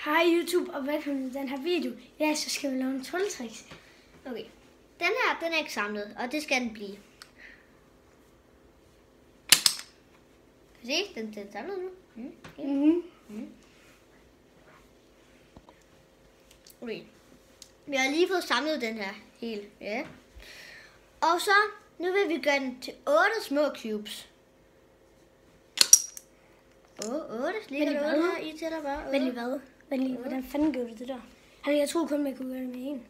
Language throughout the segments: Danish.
Hej YouTube og velkommen til den her video. Ja, så skal vi lave en trylletricks. Okay, den her, den er ikke samlet, og det skal den blive. Kan I se, den er samlet nu? Okay. Vi har lige fået samlet den her helt, ja. Og så, nu vil vi gøre den til 8 små cubes. 8 ligger der her, I tæller bare. Vent lige hvad? Hvordan fanden gjorde du det der? Jeg troede kun, man kunne gøre det med en.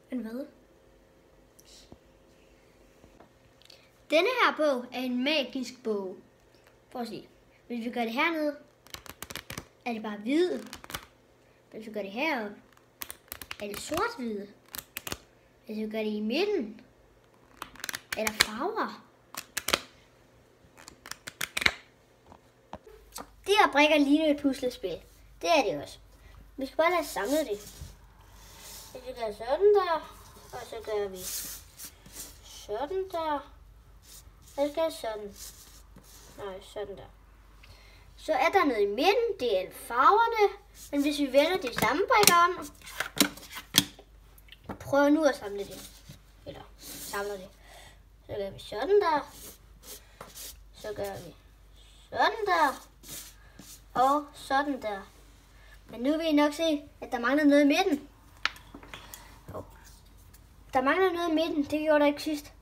Men hvad? Denne her bog er en magisk bog. Prøv at se. Hvis vi gør det hernede, er det bare hvide. Hvis vi gør det heroppe, er det sort-hvide. Hvis vi gør det i midten, er der farver. De her brikker ligner et puslespil. Det er det også. Vi skal bare lade samle det. Hvis vi gør sådan der, og så gør vi sådan der. Og så gør sådan. Nej, sådan der. Så er der noget i midten, det er farverne. Men hvis vi vender de samme brikker om, prøv nu at samle det. Eller samler det. Så gør vi sådan der. Så gør vi sådan der. Og sådan der. Men nu vil I nok se, at der mangler noget i midten. Der mangler noget i midten, det gjorde der ikke sidst.